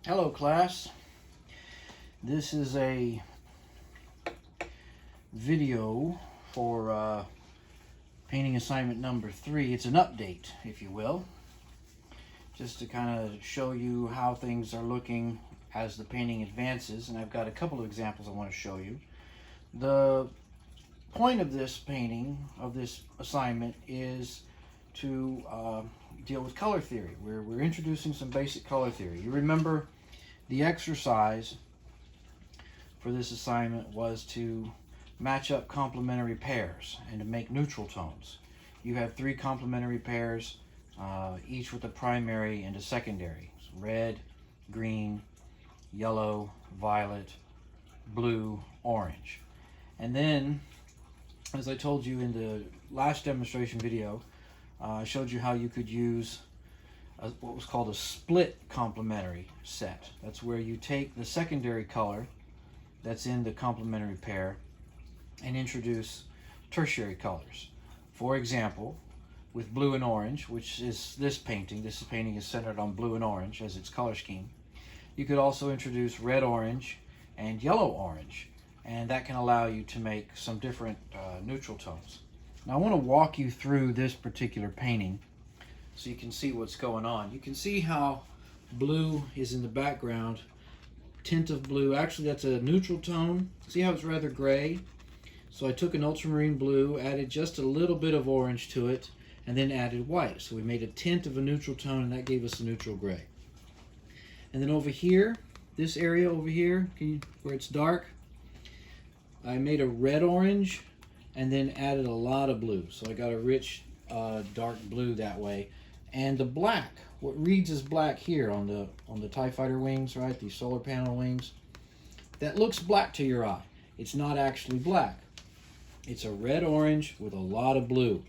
Hello class, this is a video for painting assignment number 3. It's an update, if you will, just to kind of show you how things are looking as the painting advances, and I've got a couple of examples I want to show you. The point of this painting, of this assignment, is to deal with color theory. We're introducing some basic color theory. You remember the exercise for this assignment was to match up complementary pairs and to make neutral tones. You have 3 complementary pairs, each with a primary and a secondary. So red, green, yellow, violet, blue, orange. And then, as I told you in the last demonstration video, I showed you how you could use what was called a split complementary set. That's where you take the secondary color that's in the complementary pair and introduce tertiary colors. For example, with blue and orange, which is this painting is centered on blue and orange as its color scheme. You could also introduce red orange and yellow orange, and that can allow you to make some different neutral tones. Now I want to walk you through this particular painting so you can see what's going on. You can see how blue is in the background, tint of blue. Actually, that's a neutral tone. See how it's rather gray? So I took an ultramarine blue, added just a little bit of orange to it, and then added white. So we made a tint of a neutral tone, and that gave us a neutral gray. And then over here, this area over here, where it's dark, I made a red orange and then added a lot of blue. So I got a rich dark blue that way. And the black, what reads as black here on the TIE Fighter wings, right? These solar panel wings, that looks black to your eye. It's not actually black. It's a red orange with a lot of blue.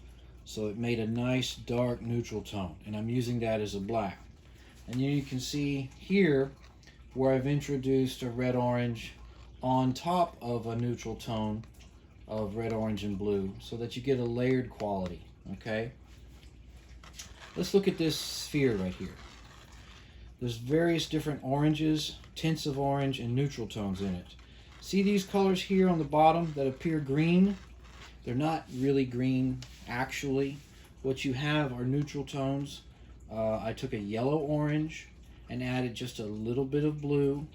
So it made a nice dark neutral tone, and I'm using that as a black. And then you can see here where I've introduced a red orange on top of a neutral tone of red, orange, and blue, so that you get a layered quality, okay? Let's look at this sphere right here. There's various different oranges, tints of orange, and neutral tones in it. See these colors here on the bottom that appear green? They're not really green, actually. What you have are neutral tones. I took a yellow orange and added just a little bit of blue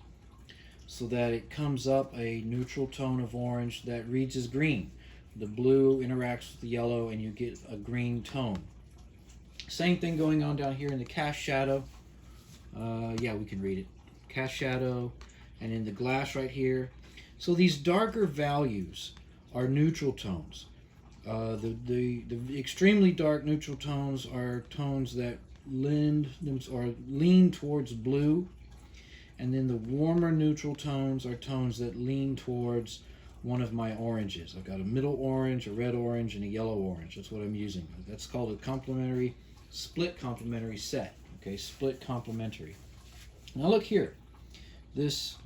so that it comes up a neutral tone of orange that reads as green. The blue interacts with the yellow and you get a green tone. Same thing going on down here in the cast shadow. Yeah, we can read it. Cast shadow, and in the glass right here. So these darker values are neutral tones. The extremely dark neutral tones are tones that lean towards blue, and then the warmer neutral tones are tones that lean towards one of my oranges. I've got a middle orange, a red orange, and a yellow orange. That's what I'm using. That's called a complementary, split complementary set. Okay, split complementary. Now look here. This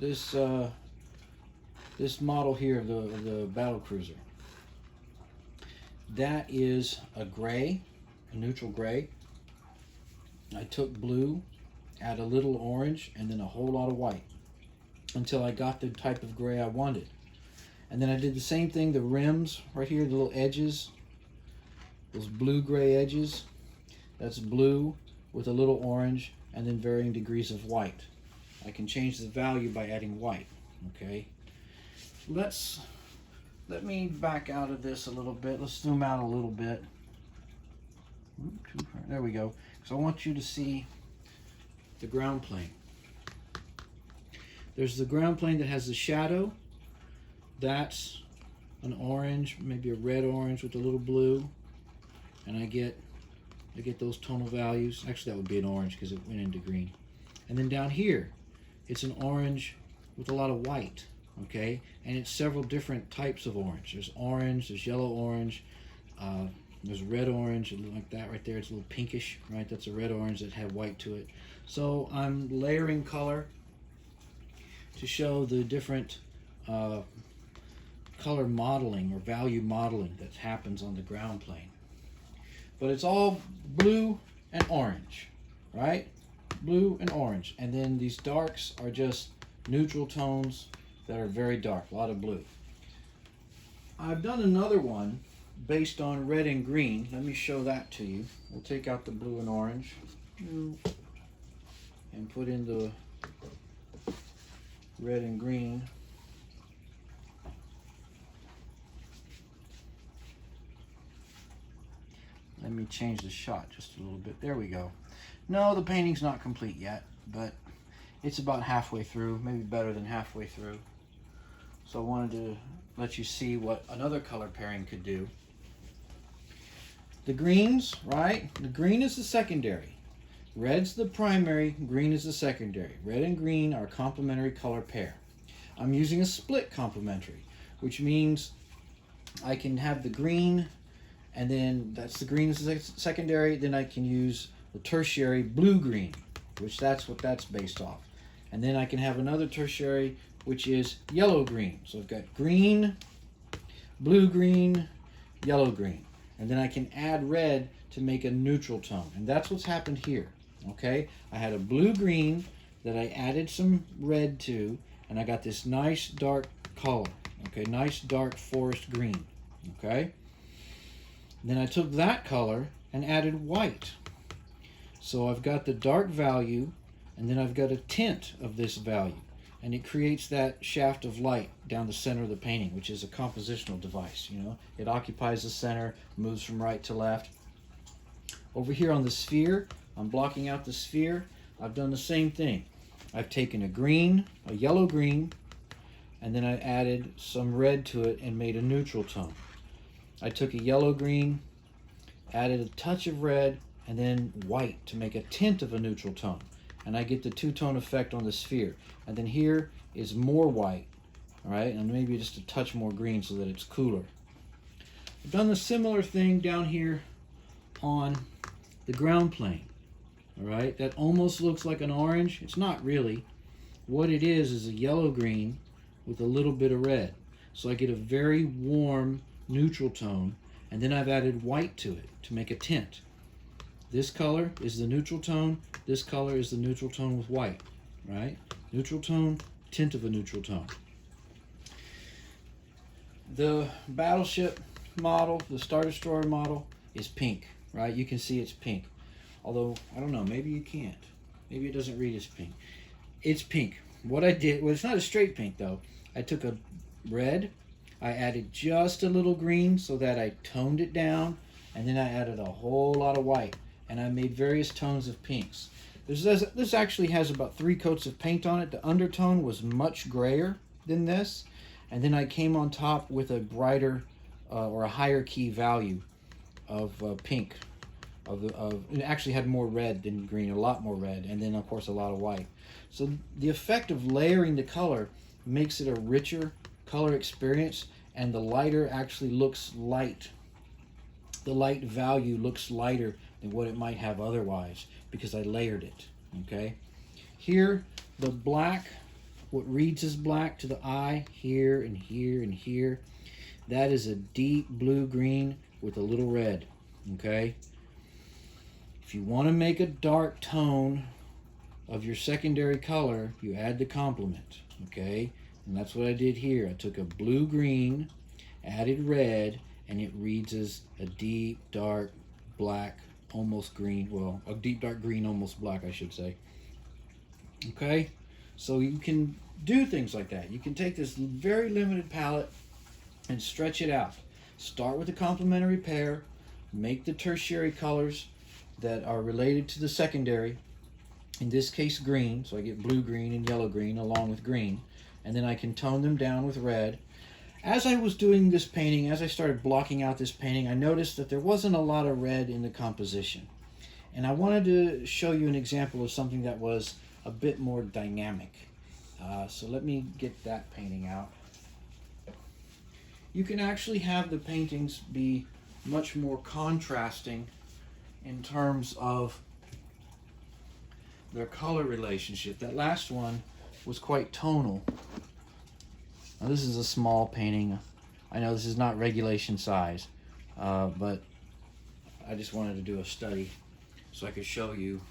model here of the battle cruiser. That is a gray, a neutral gray. I took blue, add a little orange, and then a whole lot of white until I got the type of gray I wanted. And then I did the same thing, the rims right here, the little edges, those blue-gray edges. That's blue with a little orange and then varying degrees of white. I can change the value by adding white, okay? Let me back out of this a little bit. Let's zoom out a little bit. There we go. So I want you to see the ground plane. There's the ground plane that has the shadow. That's an orange, maybe a red orange with a little blue, and I get those tonal values. Actually, that would be an orange because it went into green. And then down here, it's an orange with a lot of white, okay? And it's several different types of orange. There's yellow orange, there's red orange, like that right there. It's a little pinkish, right? That's a red orange that had white to it. So I'm layering color to show the different color modeling or value modeling that happens on the ground plane. But it's all blue and orange, right? blue, and orange. And then these darks are just neutral tones that are very dark, a lot of blue. I've done another one based on red and green. Let me show that to you. We'll take out the blue and orange and put in the red and green. Let me change the shot just a little bit. There we go. No, the painting's not complete yet, but it's about halfway through, maybe better than halfway through. So I wanted to let you see what another color pairing could do. The greens, right? The green is the secondary. Red's the primary, green is the secondary. Red and green are a complementary color pair. I'm using a split complementary, which means I can have the green, and then that's the green is the secondary, then I can use the tertiary blue-green, which that's what that's based off. And then I can have another tertiary, which is yellow-green. So I've got green, blue-green, yellow-green. And then I can add red to make a neutral tone. And that's what's happened here, okay? I had a blue-green that I added some red to, and I got this nice dark color, okay? Nice dark forest green, okay? Then I took that color and added white. So I've got the dark value, and then I've got a tint of this value. And it creates that shaft of light down the center of the painting, which is a compositional device, you know. It occupies the center, moves from right to left. Over here on the sphere, I'm blocking out the sphere. I've done the same thing. I've taken a green, a yellow green, and then I added some red to it and made a neutral tone. I took a yellow green, added a touch of red, and then white to make a tint of a neutral tone. And I get the two-tone effect on the sphere. And then here is more white, all right? And maybe just a touch more green so that it's cooler. I've done the similar thing down here on the ground plane, all right? That almost looks like an orange. It's not really. What it is a yellow-green with a little bit of red. So I get a very warm neutral tone, and then I've added white to it to make a tint. This color is the neutral tone. This color is the neutral tone with white, right? Neutral tone, tint of a neutral tone. The Battleship model, the Star Destroyer model, is pink, right? You can see it's pink. Although, I don't know, maybe you can't. Maybe it doesn't read as pink. It's pink. What I did, well, it's not a straight pink though. I took a red, I added just a little green so that I toned it down, and then I added a whole lot of white, and I made various tones of pinks. This actually has about 3 coats of paint on it. The undertone was much grayer than this, and then I came on top with a brighter or a higher key value of pink. It actually had more red than green, a lot more red, and then of course a lot of white. So the effect of layering the color makes it a richer color experience, and the lighter actually looks light. The light value looks lighter than what it might have otherwise because I layered it, okay? Here, the black, what reads as black to the eye, here and here and here, that is a deep blue-green with a little red, okay? If you want to make a dark tone of your secondary color, you add the complement, okay? And that's what I did here. I took a blue-green, added red, and it reads as a deep, dark, black, almost green. Well, a deep, dark green, almost black, I should say. Okay? So you can do things like that. You can take this very limited palette and stretch it out. Start with a complementary pair, make the tertiary colors that are related to the secondary, in this case green, so I get blue-green and yellow-green along with green, and then I can tone them down with red. As I was doing this painting, as I started blocking out this painting, I noticed that there wasn't a lot of red in the composition. And I wanted to show you an example of something that was a bit more dynamic. So let me get that painting out. You can actually have the paintings be much more contrasting in terms of their color relationship. That last one was quite tonal. Now this is a small painting. I know this is not regulation size, but I just wanted to do a study so I could show you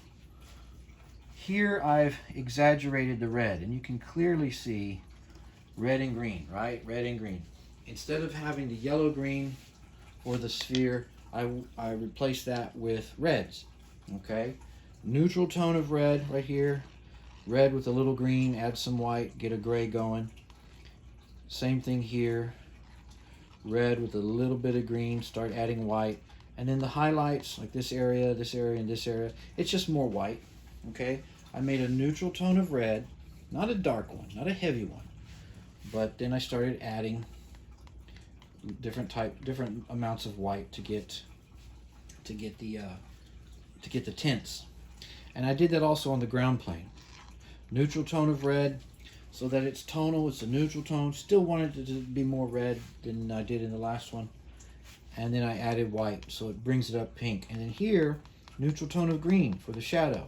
Here I've exaggerated the red, and you can clearly see red and green, right? Red and green. Instead of having the yellow-green for the sphere, I replaced that with reds, okay? Neutral tone of red right here. Red with a little green, add some white, get a gray going. Same thing here. Red with a little bit of green, start adding white. And then the highlights, like this area, and this area, it's just more white, okay? I made a neutral tone of red, not a dark one, not a heavy one. But then I started adding different amounts of white to get the tints. And I did that also on the ground plane. Neutral tone of red, so that it's tonal, it's a neutral tone. Still wanted it to be more red than I did in the last one. And then I added white, so it brings it up pink. And then here, neutral tone of green for the shadow.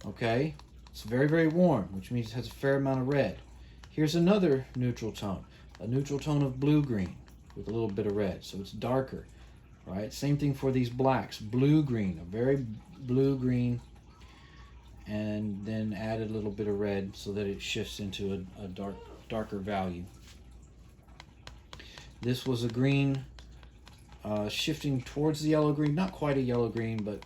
Okay, it's very, very warm, which means it has a fair amount of red. Here's another neutral tone, a neutral tone of blue-green with a little bit of red, so it's darker, right? Same thing for these blacks, blue-green, a very blue-green, and then added a little bit of red so that it shifts into a darker value. This was a green, shifting towards the yellow-green, not quite a yellow-green, but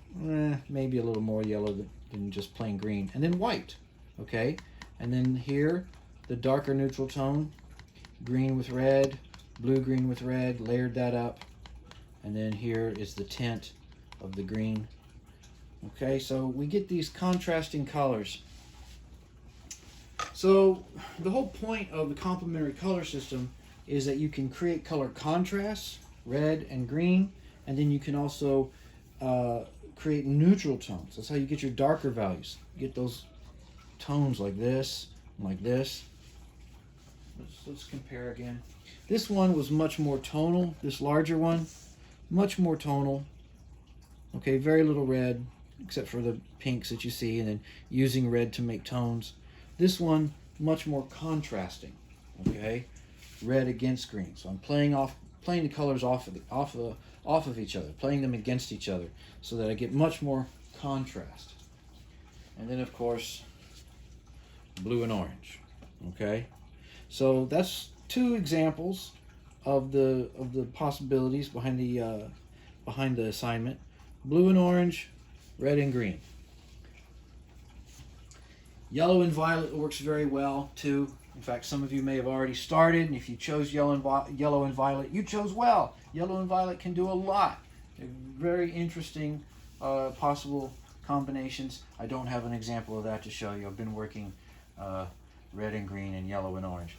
maybe a little more yellow than just plain green. And then white, okay? And then here, the darker neutral tone, green with red, blue-green with red, layered that up. And then here is the tint of the green. Okay, so we get these contrasting colors. So the whole point of the complementary color system is that you can create color contrasts, red and green, and then you can also create neutral tones. That's how you get your darker values. You get those tones like this, and like this. Let's compare again. This one was much more tonal, this larger one, much more tonal. Okay, very little red, except for the pinks that you see, and then using red to make tones. This one, much more contrasting, okay? Red against green. So I'm playing the colors off of each other, playing them against each other, so that I get much more contrast. And then, of course, blue and orange, okay? So that's two examples of the possibilities behind the assignment. Blue and orange, red and green. Yellow and violet works very well too. In fact, some of you may have already started, and if you chose yellow and violet, you chose well. Yellow and violet can do a lot. They're very interesting possible combinations. I don't have an example of that to show you. I've been working red and green and yellow and orange.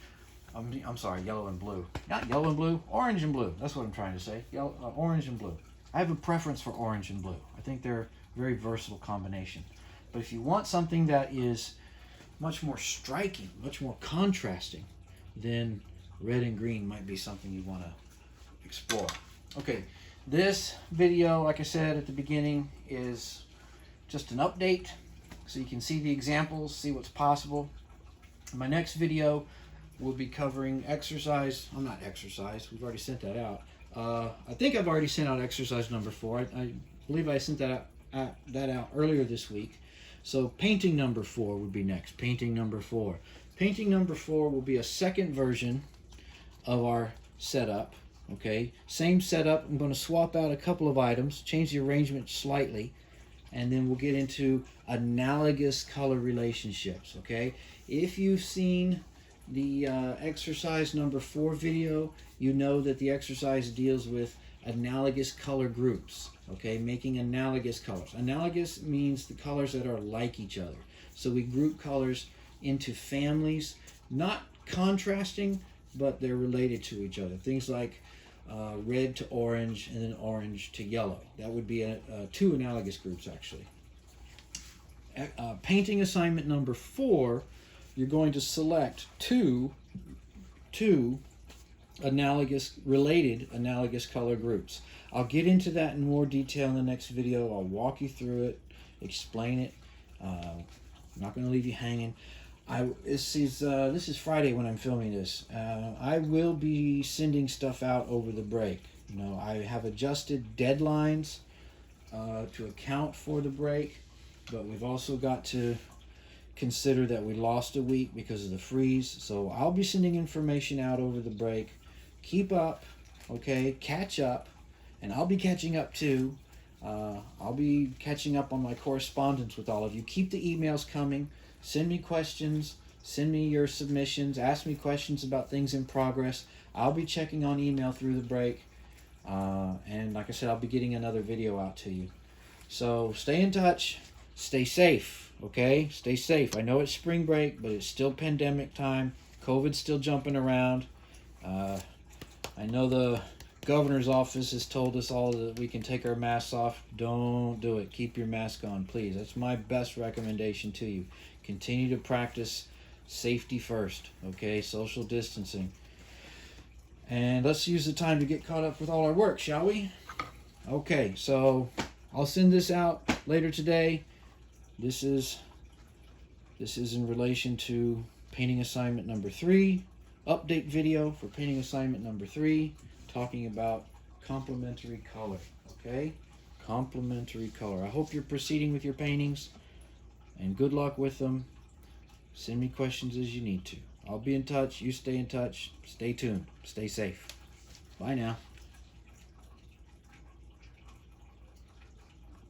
I'm sorry, yellow and blue. Not yellow and blue, orange and blue. That's what I'm trying to say. Orange and blue. I have a preference for orange and blue. I think they're a very versatile combination. But if you want something that is much more striking, much more contrasting, then red and green might be something you want to explore. Okay, this video, like I said at the beginning, is just an update so you can see the examples, see what's possible. In my next video, we'll be covering exercise. Not exercise, we've already sent that out. I think I've already sent out exercise number 4. I believe I sent that out earlier this week. So painting number 4 would be next. Painting number 4. Painting number 4 will be a second version of our setup. Okay, same setup. I'm going to swap out a couple of items, change the arrangement slightly, and then we'll get into analogous color relationships. Okay, if you've seen the exercise number 4 video, you know that the exercise deals with analogous color groups. Okay, making analogous colors. Analogous means the colors that are like each other. So we group colors into families, not contrasting, but they're related to each other. Things like red to orange and then orange to yellow. That would be 2 analogous groups actually. Painting assignment number 4, you're going to select two related analogous color groups. I'll get into that in more detail in the next video. I'll walk you through it, explain it. I'm not going to leave you hanging. This is Friday when I'm filming this. I will be sending stuff out over the break. You know, I have adjusted deadlines to account for the break, but we've also got to consider that we lost a week because of the freeze. So I'll be sending information out over the break. Keep up, okay? Catch up, and I'll be catching up too. I'll be catching up on my correspondence with all of you. Keep the emails coming. Send me questions. Send me your submissions. Ask me questions about things in progress. I'll be checking on email through the break. And like I said, I'll be getting another video out to you. So stay in touch. Stay safe, okay? Stay safe. I know it's spring break, but it's still pandemic time. COVID's still jumping around. I know the governor's office has told us all that we can take our masks off. Don't do it. Keep your mask on, please. That's my best recommendation to you. Continue to practice safety first, okay? Social distancing. And let's use the time to get caught up with all our work, shall we? Okay, so I'll send this out later today. This is in relation to painting assignment number 3. Update video for painting assignment number 3, talking about complementary color, okay? Complementary color. I hope you're proceeding with your paintings, and good luck with them. Send me questions as you need to. I'll be in touch. You stay in touch. Stay tuned. Stay safe. Bye now.